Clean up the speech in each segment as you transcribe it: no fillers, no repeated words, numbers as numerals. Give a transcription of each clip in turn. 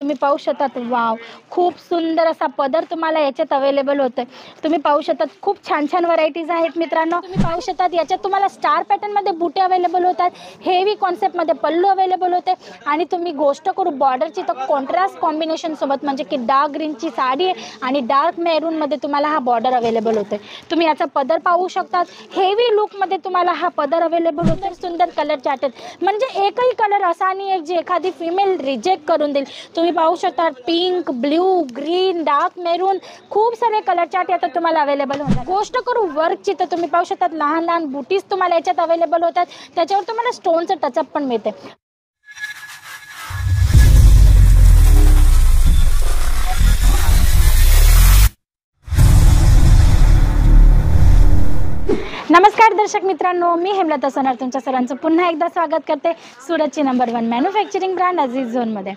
तुम्ही पाहू शकतात वाव, खूप सुंदर असा पदर तुम्हाला याच्यात अवेलेबल होतोय। तुम्ही पाहू शकतात खूप छान छान व्हरायटीज आहेत मित्रांनो। तुम्ही पाहू शकतात याच्यात तुम्हाला स्टार पॅटर्न मध्ये बुटे अवेलेबल होतात, हेवी कॉन्सेप्ट मध्ये पल्लू अवेलेबल होते आणि तुम्ही गोष्ट करू बॉर्डरची तर कॉन्ट्रास्ट कॉम्बिनेशन सोबत म्हणजे की डार्क ग्रीनची साडी आणि डार्क मेरून मध्ये तुम्हाला हा बॉर्डर अवेलेबल होतोय। तुम्ही याचा पदर पाहू शकतात, हेवी लुक मध्ये तुम्हाला हा पदर अवेलेबल होतोय। सुंदर कलर चार्ट म्हणजे एकही कलर असा नाही एक जी एखादी फिमेल रिजेक्ट करून देईल। तुम्ही पाहू शकता pink, blue, green, dark maroon खूप सारे कलर चार्ट यात तुम्हाला अवेलेबल होतात। गोष्ट करू वर्कची तर तुम्ही पाहू शकता लहान लहान बुटीज तुम्हाला याच्यात अवेलेबल होतात, त्याच्यावर तुम्हाला स्टोनचं टचअप पण मिळते। नमस्कार दर्शक मित्रांनो, मी हेमलता सोनार तुमच्या सर्वांचं पुन्हा एकदा स्वागत करते सुरतची नंबर 1 मॅन्युफॅक्चरिंग ब्रँड अजीज झोनमध्ये।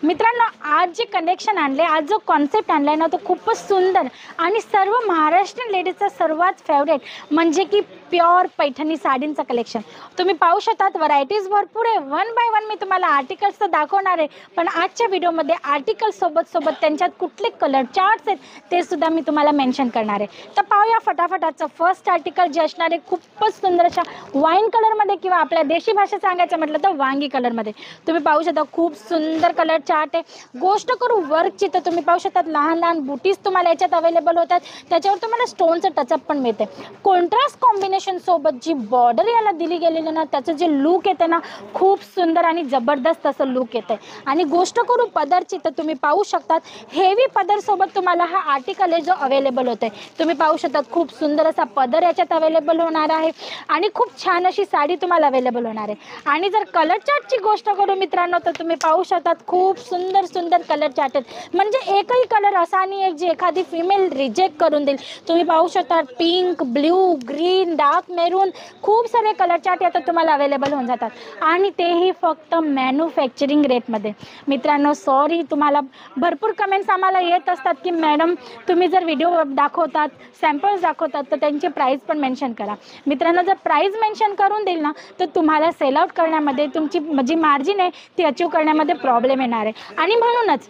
मित्रांनो, आज जे कलेक्शन आणले, आज जो कॉन्सेप्ट आणलाय ना, तो खूपच सुंदर आणि सर्व महाराष्ट्रीयन लेडीजचा सर्वात फेवरेट म्हणजे की प्युअर पैठणी साडींचं कलेक्शन। तुम्ही पाहू शकतात व्हरायटीज भरपूर आहे। वन बाय वन मी तुम्हाला आर्टिकल्स तर दाखवणार आहे, पण आजच्या व्हिडिओमध्ये आर्टिकल सोबत त्यांच्यात कुठले कलर चार्ट्स आहेत ते सुद्धा मी तुम्हाला मेन्शन करणार आहे। तर पाहूया फटाफटाचं फर्स्ट आर्टिकल जे असणारे खूपच सुंदर अशा वाईन कलरमध्ये किंवा आपल्या देशी भाषेत सांगायचं म्हटलं तर वांगी कलरमध्ये। तुम्ही पाहू शकता खूप सुंदर कलर चार्ट आहे। गोष्ट करू वर्कची तर तुम्ही पाहू शकता लहान लहान बुटीज तुम्हाला याच्यात अवेलेबल होतात, त्याच्यावर तुम्हाला स्टोनचं टचअप पण मिळते। कॉन्ट्रास्ट कॉम्बिनेशन सोबत जी बॉर्डर याला दिली गेलेली ना, त्याचं जे लुक येते ना, खूप सुंदर आणि जबरदस्त असं लुक येते। आणि गोष्ट करू पदरची तर तुम्ही पाहू शकतात हेवी पदर सोबत तुम्हाला हा आर्टिकल आहे जो अवेलेबल होतोय। तुम्ही पाहू शकतात खूप सुंदर असा पदर याच्यात अवेलेबल होणार आहे आणि खूप छान अशी साडी तुम्हाला अवेलेबल होणार आहे। आणि जर कलर चार्टची गोष्ट करू मित्रांनो तर तुम्ही पाहू शकतात खूप सुंदर सुंदर कलर चार्ट आहेत, म्हणजे एकही कलर असा नाही एक जी एखादी फिमेल रिजेक्ट करून देईल। तुम्ही पाहू शकता pink, blue, green, dark maroon खूप सारे कलर चार्ट यात तुम्हाला अवेलेबल होऊन जातात आणि तेही फक्त मॅन्युफॅक्चरिंग रेटमध्ये। मित्रांनो सॉरी, तुम्हाला भरपूर कमेंट्स आम्हाला येत असतात की मॅडम तुम्ही जर व्हिडिओ दाखवतात, सॅम्पल्स दाखवतात तर त्यांची प्राईस पण मेन्शन करा। मित्रांनो, जर प्राईस मेन्शन करून देईल ना तर तुम्हाला सेल आउट करण्यामध्ये तुमची जी मार्जिन आहे ती अचीव करण्यामध्ये प्रॉब्लेम येणार आहे। आणि म्हणूनच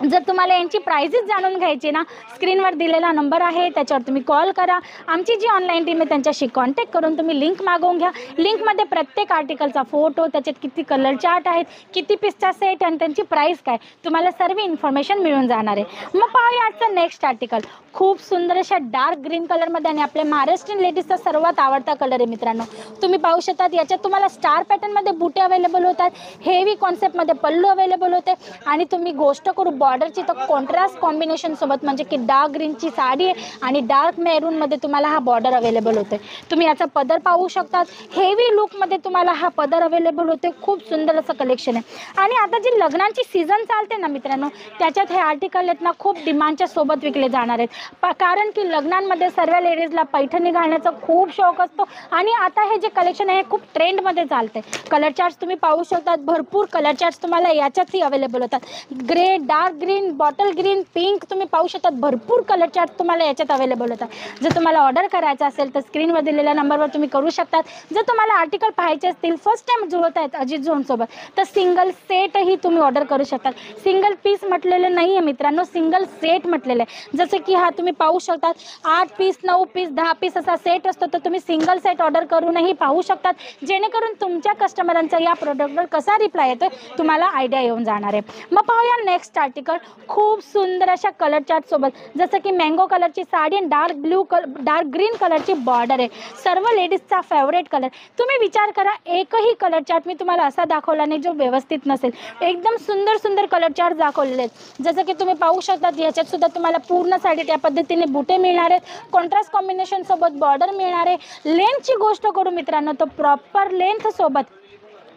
जर तुम्हाला यांची प्राइसेस जाणून घ्यायची ना, स्क्रीनवर दिलेला नंबर आहे त्याच्यावर तुम्ही कॉल करा। आमची जी ऑनलाईन टीम आहे त्यांच्याशी कॉन्टॅक्ट करून तुम्ही लिंक मागवून घ्या। लिंकमध्ये प्रत्येक आर्टिकलचा फोटो, त्याच्यात किती कलर चार्ट आहेत, किती पीसचा सेट आणि त्यांची प्राईस काय, तुम्हाला सर्व इन्फॉर्मेशन मिळून जाणार आहे। मग पाहूया आजचं नेक्स्ट आर्टिकल। खूप सुंदर अशा डार्क ग्रीन कलरमध्ये आणि आपल्या महाराष्ट्रीयन लेडीजचा सर्वात आवडता कलर आहे मित्रांनो। तुम्ही पाहू शकतात याच्यात तुम्हाला स्टार पॅटर्नमध्ये बुटे अवेलेबल होतात, हेवी कॉन्सेप्टमध्ये पल्लू अवेलेबल होते आणि तुम्ही गोष्ट करू बॉर्डरची तर कॉन्ट्रास्ट कॉम्बिनेशन सोबत म्हणजे की डार्क ग्रीनची साडी आणि डार्क मेरून मध्ये तुम्हाला हा बॉर्डर अवेलेबल होते। तुम्ही याचा पदर पाहू शकतात, हेवी लुक मध्ये तुम्हाला हा पदर अवेलेबल होते। खूप सुंदर असं कलेक्शन आहे आणि आता जी लग्नांची सीझन चालते ना मित्रांनो, त्याच्यात हे आर्टिकल आहेत ना खूप डिमांडच्या सोबत विकले जाणार आहेत, कारण की लग्नांमध्ये सर्व लेडीजला पैठणी घालण्याचा खूप शौक असतो आणि आता हे जे कलेक्शन आहे खूप ट्रेंडमध्ये चालते। कलर चार्ट्स तुम्ही पाहू शकतात, भरपूर कलर चार्ट्स तुम्हाला याच्यातही अवेलेबल होतात। Grey, dark green, bottle green, pink, तुम्ही पाहू शकतात भरपूर कलर चार्ट तुम्हाला याच्यात अवेलेबल होतात। जर तुम्हाला ऑर्डर करायचं असेल तर स्क्रीनवर दिलेल्या नंबरवर तुम्ही करू शकतात। जर तुम्हाला आर्टिकल पाहायचे असतील, फर्स्ट टाइम जुळत आहेत अजित झोन सोबत, तर सिंगल सेटही तुम्ही ऑर्डर करू शकतात। सिंगल पीस म्हटलेलं नाही आहे मित्रांनो, सिंगल सेट म्हटलेलं आहे। जसं की हा तुम्ही पाहू शकतात 8 पीस, 9 पीस, 10 पीस असा सेट असतो, तर तुम्ही सिंगल सेट ऑर्डर करूनही पाहू शकतात, जेणेकरून तुमच्या कस्टमरांचा या प्रोडक्टवर कसा रिप्लाय येतो तुम्हाला आयडिया येऊन जाणार आहे। मग पाहूया नेक्स्ट आर्टिकल। खूप सुंदर अशा कलर चार्ट सोबत, जसं की मँगो कलरची साडी आणि डार्क ग्रीन कलरची बॉर्डर आहे, सर्व लेडीजचा फेवरेट कलर। तुम्ही विचार करा एकही कलर चार्ट मी तुम्हाला असा दाखवला नाही जो व्यवस्थित नसेल, एकदम सुंदर सुंदर कलर चार्ट दाखवलेले आहेत। जसं की तुम्ही पाहू शकता याच्यात सुद्धा तुम्हाला पूर्ण साडीत या पद्धतीने बुटे मिळणार आहेत, कॉन्ट्रास्ट कॉम्बिनेशन सोबत बॉर्डर मिळणार आहे। लेंथची गोष्ट करू मित्रांनो तर प्रॉपर लेंथ सोबत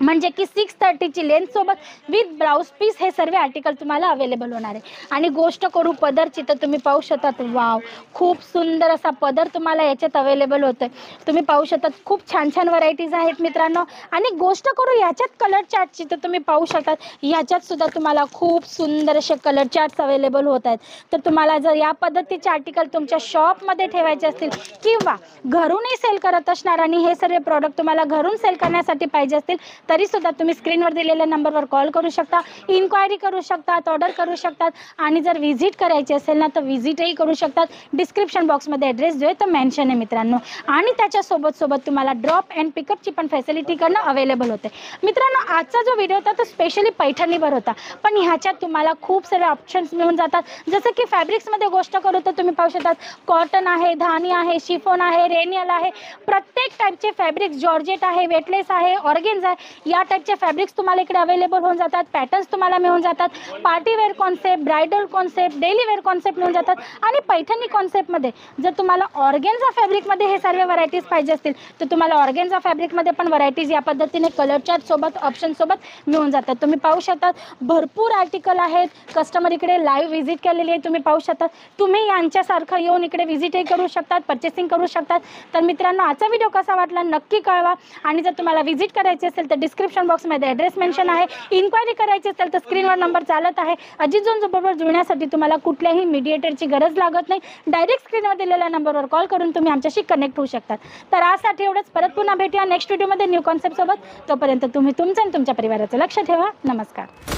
म्हणजे की 630 ची लेंथ सोबत विथ ब्लाउज पीस हे सर्व आर्टिकल तुम्हाला अवेलेबल होणार आहे। आणि गोष्ट करू पदरची तर तुम्ही पाहू शकतात वाव, खूप सुंदर असा पदर तुम्हाला याच्यात अवेलेबल होतोय। तुम्ही पाहू शकतात खूप छान छान व्हरायटीज आहेत मित्रांनो। आणि गोष्ट करू याच्यात कलर चार्टची तर तुम्ही पाहू शकतात याच्यात सुद्धा तुम्हाला खूप सुंदर असे कलर चार्ट्स अवेलेबल होत आहेत। तर तुम्हाला जर या पद्धतीचे आर्टिकल तुमच्या शॉपमध्ये ठेवायचे असतील किंवा घरूनही सेल करत असणार आणि हे सर्व प्रॉडक्ट तुम्हाला घरून सेल करण्यासाठी पाहिजे असतील तरीसुद्धा तुम्ही स्क्रीनवर दिलेल्या नंबरवर कॉल करू शकता, इन्क्वायरी करू शकतात, ऑर्डर करू शकतात आणि जर व्हिजिट करायची असेल ना तर व्हिजिटही करू शकतात. डिस्क्रिप्शन बॉक्समध्ये ॲड्रेस जो आहे तो मेन्शन आहे मित्रांनो. आणि त्याच्यासोबत तुम्हाला ड्रॉप अँड पिकअपची पण फॅसिलिटी करणं अवेलेबल होते. मित्रांनो, आजचा जो व्हिडिओ होता तो स्पेशली पैठणीवर होता, पण ह्याच्यात तुम्हाला खूप सारे ऑप्शन्स मिळून जातात. जसं की फॅब्रिक्समध्ये गोष्ट करू तर तुम्ही पाहू शकतात कॉटन आहे, धानी आहे, शिफॉन आहे, रेनियल आहे. प्रत्येक टाईपचे फॅब्रिक्स, जॉर्जेट आहे, वेटलेस आहे, ऑर्गेन्झा आहे, या टाईपचे फॅब्रिक्स तुम्हाला इकडे अवेलेबल होऊन जातात. पॅटर्न्स तुम्हाला मिळून जातात. Party wear concept, bridal concept, daily wear concept मिळून जातात. आणि पैठणी कॉन्सेप्टमध्ये जर तुम्हाला ऑर्गेन्झा फॅब्रिकमध्ये हे सर्व व्हरायटीज पाहिजे असतील तर तुम्हाला ऑर्गेन्झा फॅब्रिकमध्ये पण व्हरायटीज या पद्धतीने कलर चार्ट सोबत ऑप्शनसोबत मिळून जातात. तुम्ही पाहू शकतात भरपूर आर्टिकल आहेत. कस्टमर इकडे लाईव्ह व्हिजिट केलेली आहे, तुम्ही पाहू शकतात. तुम्ही यांच्यासारखं येऊन इकडे व्हिजिटही करू शकतात, परचेसिंग करू शकतात. तर मित्रांनो, आजचा व्हिडिओ कसा वाटला नक्की कळवा. आणि जर तुम्हाला व्हिजिट करायची असेल तर डिस्क्रिप्शन बॉक्समध्ये ॲड्रेस मेन्शन आहे. इन्क्वायरी करायची असेल तर स्क्रीनवर नंबर चालत आहे. अजित झोन बरोबर जुळण्यासाठी तुम्हाला कुठल्याही मीडिएटरची गरज लागत नाही. डायरेक्ट स्क्रीनवर दिलेल्या नंबरवर कॉल करून तुम्ही आमच्याशी कनेक्ट होऊ शकतात. तर आजसाठी एवढंच. परत पुन्हा भेटूया नेक्स्ट व्हिडिओमध्ये न्यू कॉन्सेप्टसोबत. तोपर्यंत तुम्ही तुमचं आणि तुमच्या परिवाराचं लक्ष ठेवा. नमस्कार.